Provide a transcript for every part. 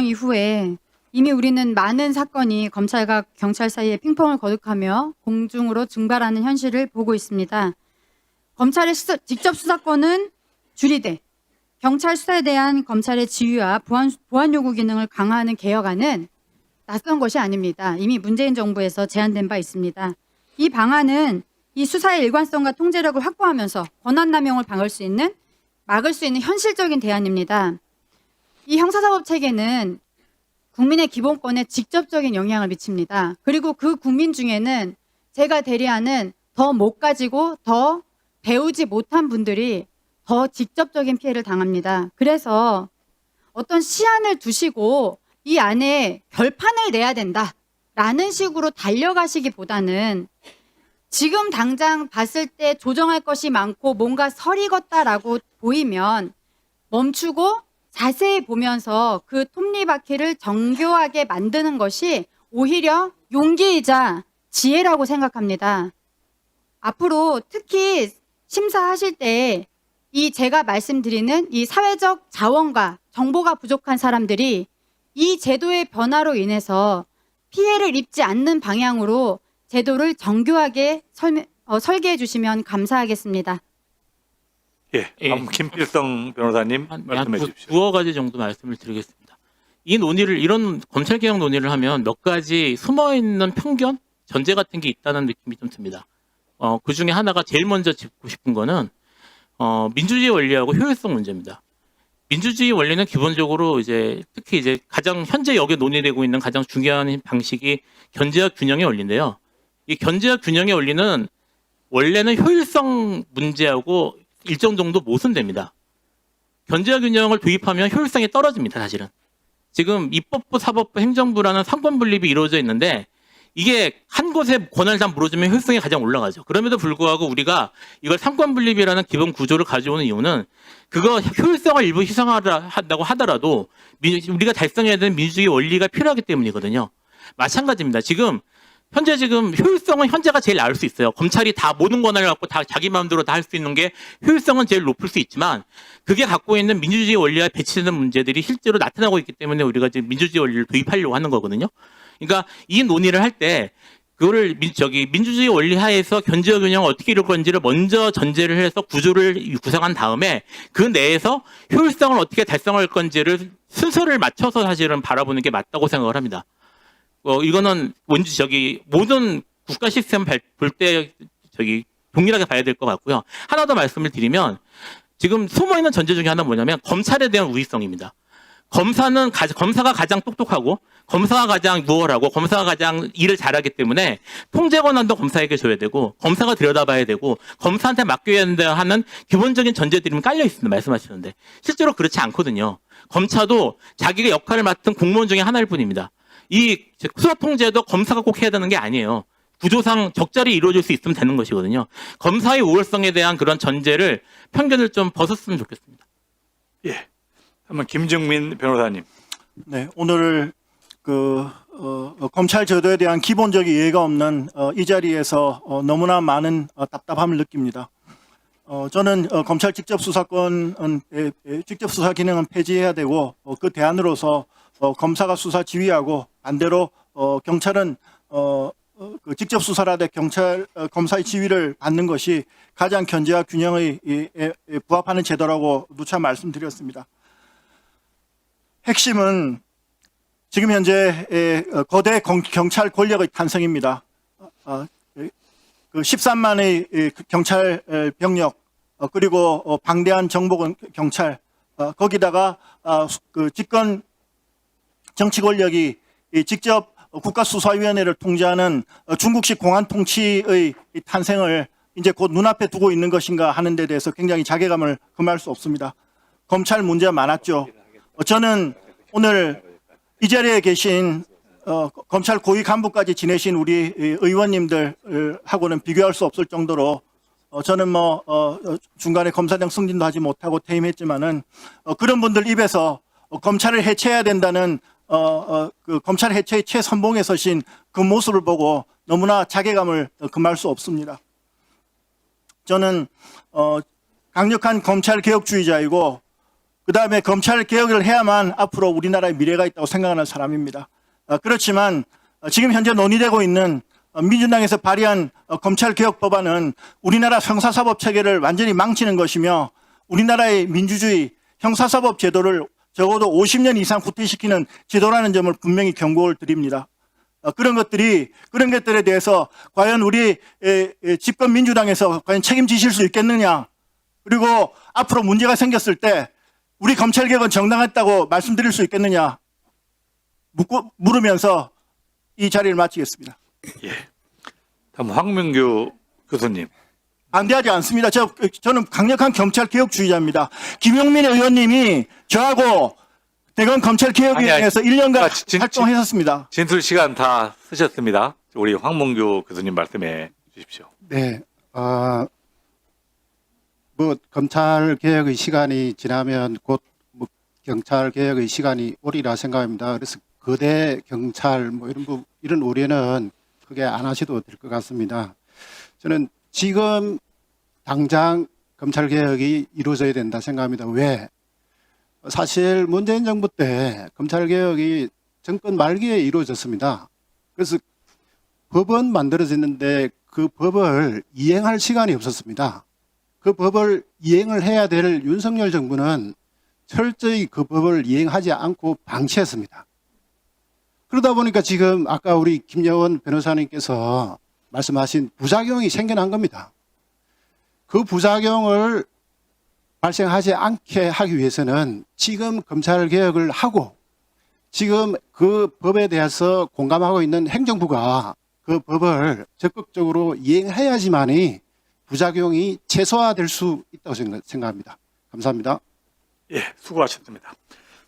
이후에 이미 우리는 많은 사건이 검찰과 경찰 사이에 핑퐁을 거듭하며 공중으로 증발하는 현실을 보고 있습니다. 검찰의 직접 수사권은 줄이되 경찰 수사에 대한 검찰의 지휘와 보안 요구 기능을 강화하는 개혁안은 낯선 것이 아닙니다. 이미 문재인 정부에서 제안된 바 있습니다. 이 방안은 이 수사의 일관성과 통제력을 확보하면서 권한 남용을 막을 수 있는 현실적인 대안입니다. 이 형사사법 체계는 국민의 기본권에 직접적인 영향을 미칩니다. 그리고 그 국민 중에는 제가 대리하는 더 못 가지고 더 배우지 못한 분들이 더 직접적인 피해를 당합니다. 그래서 어떤 시한을 두시고 이 안에 결판을 내야 된다라는 식으로 달려가시기보다는 지금 당장 봤을 때 조정할 것이 많고 뭔가 설익었다라고 보이면 멈추고 자세히 보면서 그 톱니바퀴를 정교하게 만드는 것이 오히려 용기이자 지혜라고 생각합니다. 앞으로 특히 심사하실 때 이 제가 말씀드리는 이 사회적 자원과 정보가 부족한 사람들이 이 제도의 변화로 인해서 피해를 입지 않는 방향으로 제도를 정교하게 설계해 주시면 감사하겠습니다. 예, 다음 김필성 변호사님 말씀해 주십시오. 두어 가지 정도 말씀을 드리겠습니다. 이런 검찰개혁 논의를 하면 몇 가지 숨어있는 편견, 전제 같은 게 있다는 느낌이 좀 듭니다. 그 중에 하나가 제일 먼저 짚고 싶은 거는 민주주의 원리하고 효율성 문제입니다. 민주주의 원리는 기본적으로 특히 가장 현재 여기에 논의되고 있는 가장 중요한 방식이 견제와 균형의 원리인데요. 이 견제와 균형의 원리는 원래는 효율성 문제하고 일정 정도 모순됩니다. 견제와 균형을 도입하면 효율성이 떨어집니다, 사실은. 지금 입법부, 사법부, 행정부라는 상권 분립이 이루어져 있는데 이게 한 곳에 권한을 다 물어주면 효율성이 가장 올라가죠. 그럼에도 불구하고 우리가 이걸 상권 분립이라는 기본 구조를 가져오는 이유는 그거 효율성을 일부 희생한다고 하더라도 우리가 달성해야 되는 민주주의 원리가 필요하기 때문이거든요. 마찬가지입니다. 현재 효율성은 현재가 제일 나을 수 있어요. 검찰이 다 모든 권한을 갖고 다 자기 마음대로 다 할 수 있는 게 효율성은 제일 높을 수 있지만 그게 갖고 있는 민주주의 원리와 배치되는 문제들이 실제로 나타나고 있기 때문에 우리가 지금 민주주의 원리를 도입하려고 하는 거거든요. 그러니까 이 논의를 할 때 그거를 민주주의 원리 하에서 견제와 균형을 어떻게 이룰 건지를 먼저 전제를 해서 구조를 구성한 다음에 그 내에서 효율성을 어떻게 달성할 건지를 순서를 맞춰서 사실은 바라보는 게 맞다고 생각을 합니다. 이거는 모든 국가 시스템 볼 때 동일하게 봐야 될 것 같고요. 하나 더 말씀을 드리면 지금 숨어있는 전제 중에 하나 뭐냐면 검찰에 대한 우위성입니다. 검사가 가장 똑똑하고 검사가 가장 무얼하고 검사가 가장 일을 잘하기 때문에 통제 권한도 검사에게 줘야 되고 검사가 들여다봐야 되고 검사한테 맡겨야 된다 하는 기본적인 전제들이 깔려 있습니다. 말씀하시는데 실제로 그렇지 않거든요. 검사도 자기가 역할을 맡은 공무원 중에 하나일 뿐입니다. 이 수사 통제도 검사가 꼭 해야 되는 게 아니에요. 구조상 적절히 이루어질 수 있으면 되는 것이거든요. 검사의 우월성에 대한 그런 전제를 편견을 좀 벗었으면 좋겠습니다. 예, 한번 김정민 변호사님. 네, 오늘 검찰 제도에 대한 기본적 이해가 없는 이 자리에서 너무나 많은 답답함을 느낍니다. 저는 검찰 직접 수사권은 직접 수사 기능은 폐지해야 되고 그 대안으로서 검사가 수사 지휘하고 반대로 경찰은 그 직접 수사를 하되 검사의 지휘를 받는 것이 가장 견제와 균형에 부합하는 제도라고 누차 말씀드렸습니다. 핵심은 지금 현재 거대 경찰 권력의 탄생입니다. 그 13만의 경찰 병력 그리고 방대한 정보군 경찰 거기다가 그 집권 정치 권력이 직접 국가수사위원회를 통제하는 중국식 공안 통치의 탄생을 이제 곧 눈앞에 두고 있는 것인가 하는 데 대해서 굉장히 자괴감을 금할 수 없습니다. 검찰 문제가 많았죠. 저는 오늘 이 자리에 계신 검찰 고위 간부까지 지내신 우리 의원님들하고는 비교할 수 없을 정도로 저는 중간에 검사장 승진도 하지 못하고 퇴임했지만은 그런 분들 입에서 검찰을 해체해야 된다는 그 검찰 해체의 최선봉에 서신 그 모습을 보고 너무나 자괴감을 금할 수 없습니다. 저는 강력한 검찰 개혁주의자이고 그다음에 검찰 개혁을 해야만 앞으로 우리나라의 미래가 있다고 생각하는 사람입니다. 그렇지만 지금 현재 논의되고 있는 민주당에서 발의한 검찰 개혁 법안은 우리나라 형사사법 체계를 완전히 망치는 것이며 우리나라의 민주주의 형사사법 제도를 적어도 50년 이상 후퇴시키는 제도라는 점을 분명히 경고를 드립니다. 그런 것들에 대해서 과연 우리 집권 민주당에서 과연 책임지실 수 있겠느냐, 그리고 앞으로 문제가 생겼을 때 우리 검찰 개혁은 정당했다고 말씀드릴 수 있겠느냐 물으면서 이 자리를 마치겠습니다. 예. 다음 황명규 교수님. 반대하지 않습니다. 저는 강력한 검찰 개혁주의자입니다. 김용민 의원님이 저하고 대검 검찰 개혁에 대해서 1년간 활동했었습니다. 진술 시간 다 쓰셨습니다. 우리 황명규 교수님 말씀해 주십시오. 네, 뭐 검찰 개혁의 시간이 지나면 곧 뭐 경찰 개혁의 시간이 오리라 생각합니다. 그래서 거대 경찰 뭐 이런 우려는 크게 안 하셔도 될 것 같습니다. 저는 지금 당장 검찰 개혁이 이루어져야 된다 생각합니다. 왜? 사실 문재인 정부 때 검찰 개혁이 정권 말기에 이루어졌습니다. 그래서 법은 만들어졌는데 그 법을 이행할 시간이 없었습니다. 그 법을 이행을 해야 될 윤석열 정부는 철저히 그 법을 이행하지 않고 방치했습니다. 그러다 보니까 지금 아까 우리 김여원 변호사님께서 말씀하신 부작용이 생겨난 겁니다. 그 부작용을 발생하지 않게 하기 위해서는 지금 검찰 개혁을 하고 지금 그 법에 대해서 공감하고 있는 행정부가 그 법을 적극적으로 이행해야지만이 부작용이 최소화될 수 있다고 생각합니다. 감사합니다. 예, 수고하셨습니다.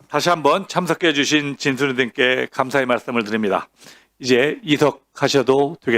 다시 한번 참석해 주신 진술인들께 감사의 말씀을 드립니다. 이제 이석하셔도 되겠습니다.